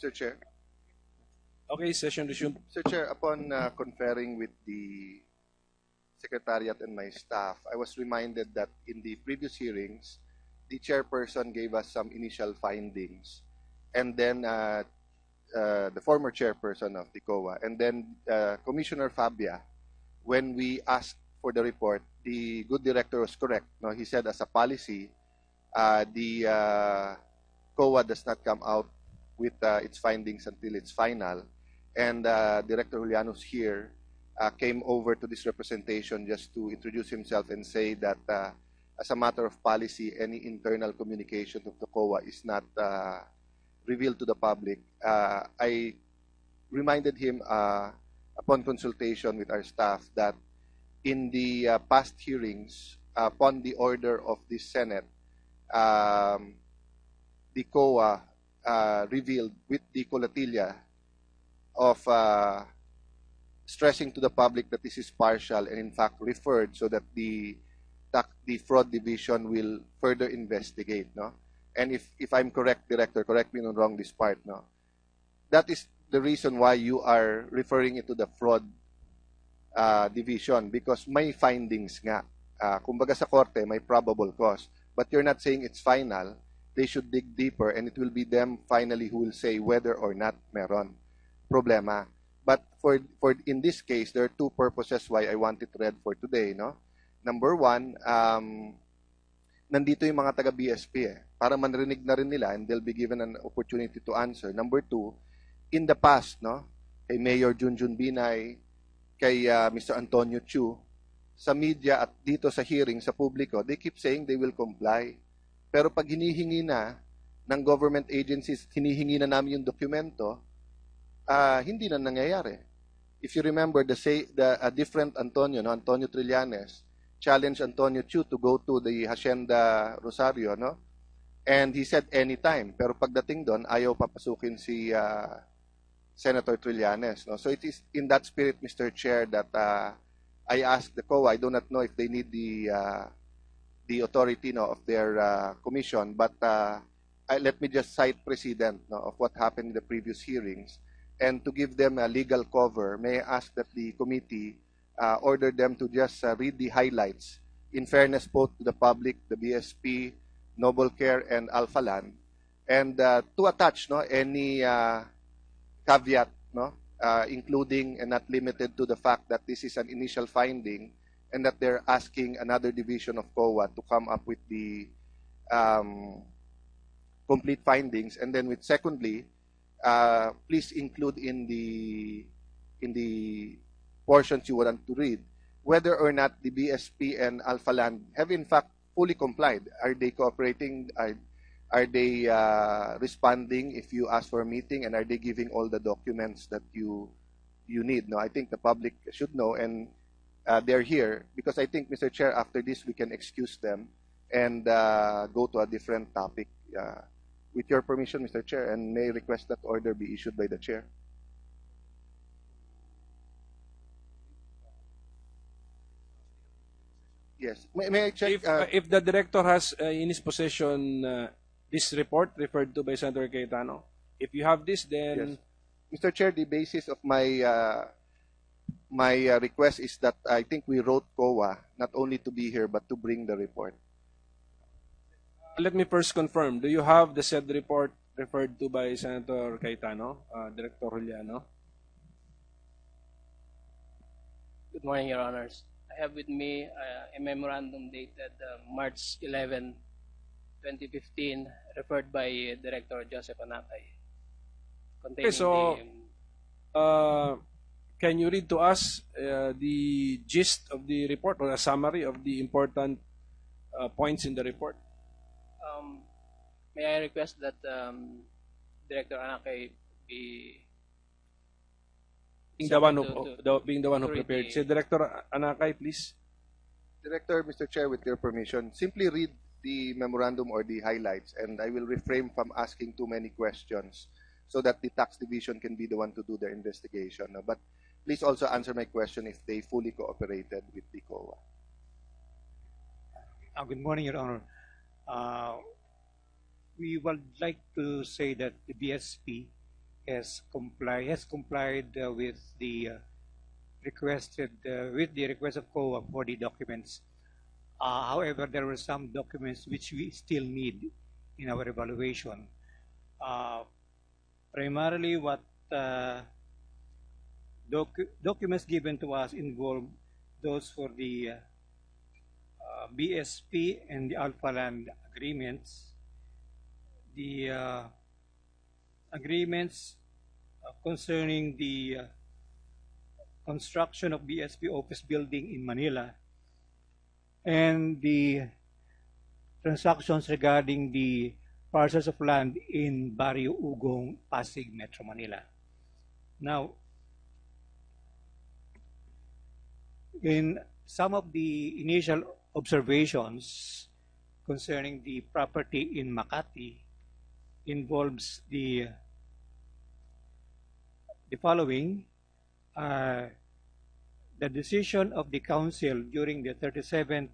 Mr. Chair. Okay, session resumed. Mr. Chair, upon conferring with the Secretariat and my staff, I was reminded that in the previous hearings, the chairperson gave us some initial findings, and then the former chairperson of the COA, and then Commissioner Fabia, when we asked for the report, the good director was correct. No, he said as a policy, the COA does not come out with its findings until it's final. And Director Juliano's here came over to this representation just to introduce himself and say that as a matter of policy, any internal communication of the COA is not revealed to the public. I reminded him upon consultation with our staff that in the past hearings, upon the order of the Senate, the COA revealed with the colatilla of stressing to the public that this is partial and in fact referred so that the fraud division will further investigate, no? And if I'm correct, Director, correct me if I'm wrong this part, no? That is the reason why you are referring it to the fraud division, because may findings nga. Kumbaga sa korte, may probable cause. But you're not saying it's final. They should dig deeper and it will be them finally who will say whether or not meron problema. But for in this case, there are two purposes why I want it read for today, no? Number one, nandito yung mga taga-BSP para manrinig na rin nila and they'll be given an opportunity to answer. Number two, in the past, no, kay Mayor Junjun Binay, kay Mr. Antonio Chu, sa media at dito sa hearing sa publiko, they keep saying they will comply. Pero pag hinihingi na ng government agencies, hinihingi na namin yung dokumento, hindi na nangyayari. If you remember, the different Antonio, no, Antonio Trillanes, challenged Antonio Chu to go to the Hacienda Rosario, no? And he said anytime. Pero pagdating doon, ayaw papasukin si Senator Trillanes, no? So it is in that spirit, Mr. Chair, that I asked the COA. I do not know if they need the authority, no, of their commission, but let me just cite precedent, no, of what happened in the previous hearings. And to give them a legal cover, may I ask that the committee order them to just read the highlights, in fairness both to the public, the BSP, Noble Care, and Alpha Land, and to attach, no, any caveat, no, including and not limited to the fact that this is an initial finding and that they're asking another division of COA to come up with the complete findings. And then with secondly, please include in the portions you want to read whether or not the BSP and Alpha Land have in fact fully complied. Are they cooperating? Are they responding if you ask for a meeting, and are they giving all the documents that you need? No, I think the public should know, and they're here because I think, Mr. Chair, after this we can excuse them and go to a different topic. With your permission, Mr. Chair, and may request that order be issued by the Chair. Yes. May I check? If the director has in his possession this report referred to by Senator Cayetano, if you have this, then... Yes. Mr. Chair, the basis of my request is that I think we wrote COA not only to be here but to bring the report. Let me first confirm. Do you have the said report referred to by Senator Cayetano, Director Juliano? Good morning, Your Honors. I have with me a memorandum dated March 11, 2015, referred by Director Joseph Anacay. Okay, so can you read to us the gist of the report or a summary of the important points in the report? May I request that Director Anacay be being the one who prepared. Say, Director Anacay, please. Director, Mr. Chair, with your permission, simply read the memorandum or the highlights, and I will refrain from asking too many questions so that the tax division can be the one to do their investigation. But please also answer my question if they fully cooperated with the COA. Good morning, Your Honor. We would like to say that the BSP has complied with the request of COA for the documents. However, there were some documents which we still need in our evaluation. Primarily, what documents given to us involve those for the BSP and the Alpha Land agreements, the agreements concerning the construction of BSP office building in Manila, and the transactions regarding the parcels of land in Barrio Ugong, Pasig, Metro Manila. Now, in some of the initial observations concerning the property in Makati involves the following. The decision of the council during the 37th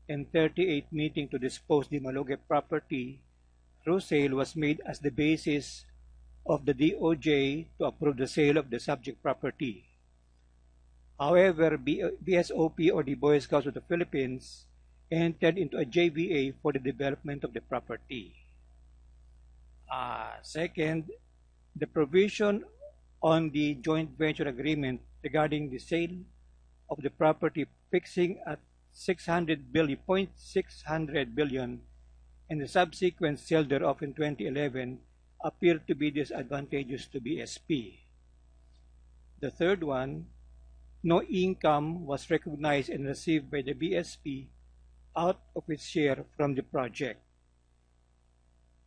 and 38th meeting to dispose the Maluge property through sale was made as the basis of the DOJ to approve the sale of the subject property. However, BSOP, or the Boy Scouts of the Philippines, entered into a JVA for the development of the property. Second, the provision on the joint venture agreement regarding the sale of the property fixing at 600 billion and the subsequent sale thereof in 2011 appeared to be disadvantageous to BSP. The third one, no income was recognized and received by the BSP out of its share from the project.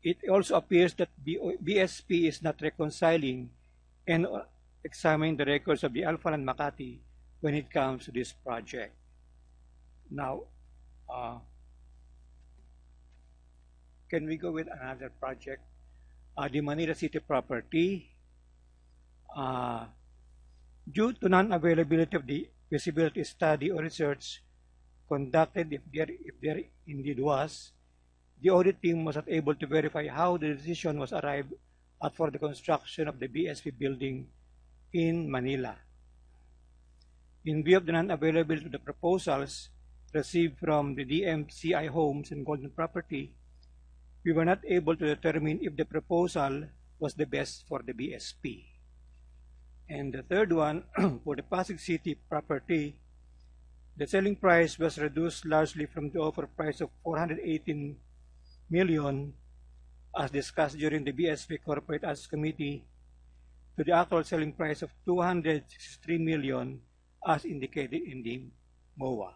It also appears that BSP is not reconciling and examining the records of the Alpha and Makati when it comes to this project. Now, can we go with another project? The Manila City property. Due to non-availability of the feasibility study or research conducted, if there indeed was, the audit team was not able to verify how the decision was arrived at for the construction of the BSP building in Manila. In view of the non-availability of the proposals received from the DMCI Homes and Golden Property, we were not able to determine if the proposal was the best for the BSP. And the third one, for the Pasig City property, the selling price was reduced largely from the offer price of 418 million, as discussed during the BSP Corporate Assets Committee, to the actual selling price of 263 million, as indicated in the MOA.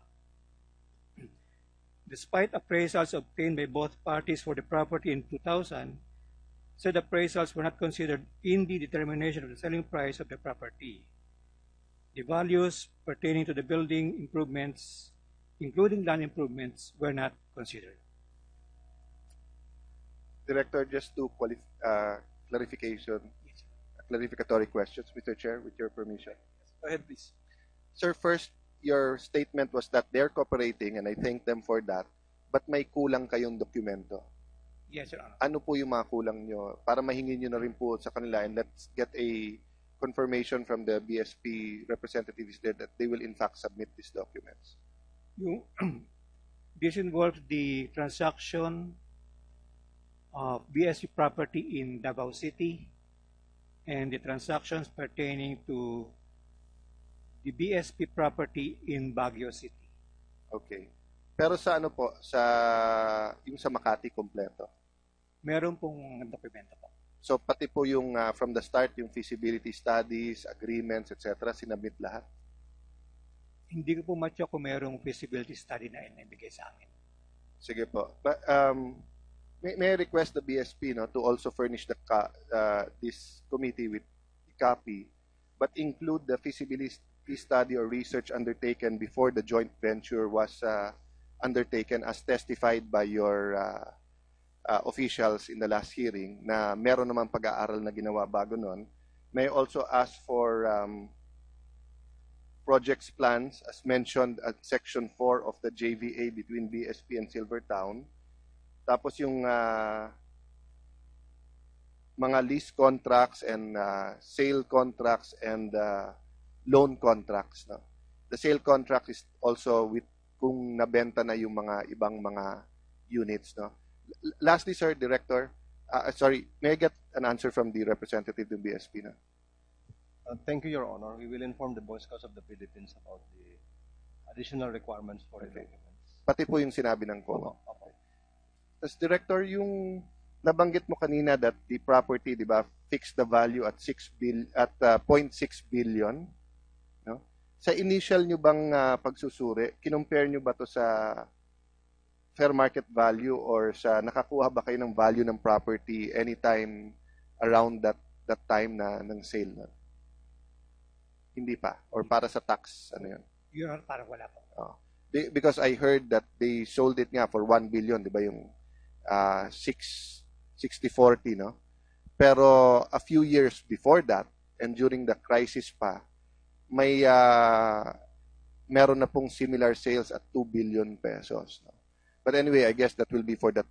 Despite appraisals obtained by both parties for the property in 2000, said appraisals were not considered in the determination of the selling price of the property. The values pertaining to the building improvements, including land improvements, were not considered. Director, just two clarificatory questions, Mr. Chair, with your permission. Go ahead, please. Sir, first, your statement was that they're cooperating, and I thank them for that, but may kulang kayong dokumento. Yes, Your Honor. Ano po yung mga kulang nyo? Para mahingin nyo na rin po sa kanila, and let's get a confirmation from the BSP representatives there that they will in fact submit these documents. This involves the transaction of BSP property in Davao City and the transactions pertaining to the BSP property in Baguio City. Okay. Pero sa ano po, yung sa Makati kompleto? Meron pong dokumento po. So pati po yung from the start, yung feasibility studies, agreements, etc., sinabit lahat? Hindi ko po matya kung merong feasibility study na inibigay sa amin. Sige po. But, may I request the BSP to also furnish this committee with a copy, but include the feasibility study or research undertaken before the joint venture was undertaken, as testified by your officials in the last hearing, na meron naman pag-aaral na ginawa bago nun. May I also ask for projects plans as mentioned at Section 4 of the JVA between BSP and Silvertown. Tapos yung mga lease contracts and sale contracts and loan contracts. No? The sale contract is also with kung nabenta na yung mga ibang mga units. No? Lastly, sir, Director, sorry, may I get an answer from the representative ng BSP? No? Thank you, Your Honor. We will inform the Boy Scouts of the Philippines about the additional requirements for the documents. Pati po yung sinabi ng COA. Okay. Tapos, Director, yung nabanggit mo kanina that the property, di ba, fixed the value at 0.6 billion. No? Sa initial nyo bang pagsusuri, kinumpare nyo ba to sa fair market value or sa nakakuha ba kayo ng value ng property anytime around that time na ng sale? No? Hindi pa? Or para sa tax, ano yun? Yun, parang wala pa. Oh. Because I heard that they sold it nga for 1 billion, di ba yung 60-40, no? Pero a few years before that, and during the crisis pa, may meron na pong similar sales at 2 billion pesos. No? But anyway, I guess that will be for the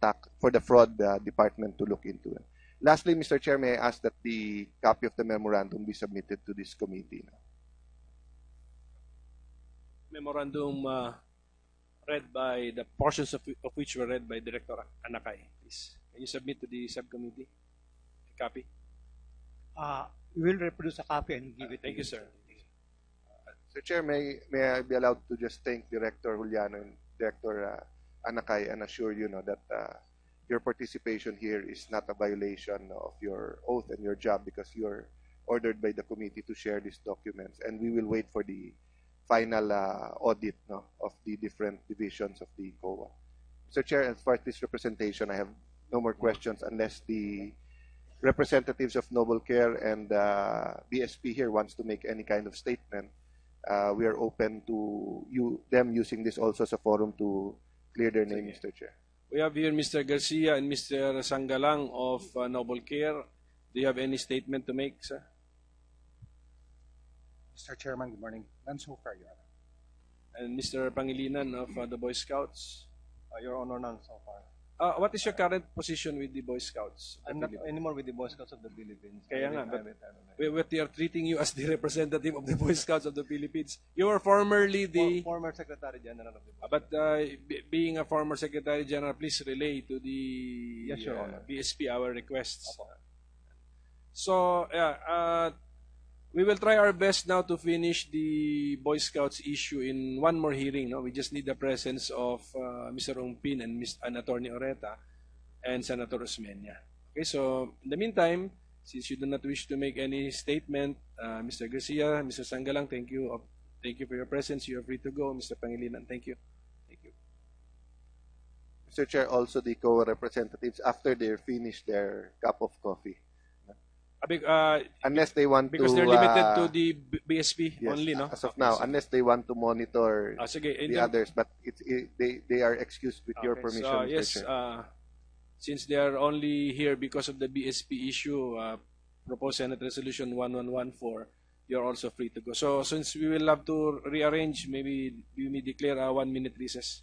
fraud department to look into it. Lastly, Mr. Chair, may I ask that the copy of the memorandum be submitted to this committee? No? Memorandum read by the portions of which were read by Director Anacay, please. Can you submit to the subcommittee a copy? We will reproduce a copy and give it. Thank you, sir. Sir Chair, may I be allowed to just thank Director Juliano and Director Anacay and assure you that your participation here is not a violation of your oath and your job because you're ordered by the committee to share these documents, and we will wait for the final audit of the different divisions of the COA. Mr. Chair, as far as this representation, I have no more questions unless the representatives of Noble Care and BSP here wants to make any kind of statement. We are open to them using this also as a forum to clear their name, Mr. Chair. We have here Mr. Garcia and Mr. Sanggalang of Noble Care. Do you have any statement to make, sir? Mr. Chairman, good morning. None so far, Your Honor. And Mr. Pangilinan of the Boy Scouts. Your Honor, none so far. What is your current position with the Boy Scouts? I'm not anymore with the Boy Scouts of the Philippines. Kaya nga, but we are treating you as the representative of the Boy Scouts of the Philippines. You were formerly the... Former Secretary General of the Boy But being a former Secretary General, please relay to the Yes, Your Honor. BSP our requests. Opo. So, we will try our best now to finish the Boy Scouts issue in one more hearing. No? We just need the presence of Mr. Ongpin and Attorney Oreta and Senator Osmeña. Okay, so in the meantime, since you do not wish to make any statement, Mr. Garcia, Mr. Sanggalang, thank you for your presence. You are free to go. Mr. Pangilinan, thank you. Thank you. Mr. Chair, also the COA representatives, after they're finished their cup of coffee, unless they want because to... they're limited to the BSP yes, only, no? as of now, unless they want to monitor Sige, the others, but they are excused with your permission, so, Mr. yes, Chair. Since they are only here because of the BSP issue, proposed Senate Resolution 1114, you're also free to go. So since we will have to rearrange, maybe we may declare a 1-minute recess.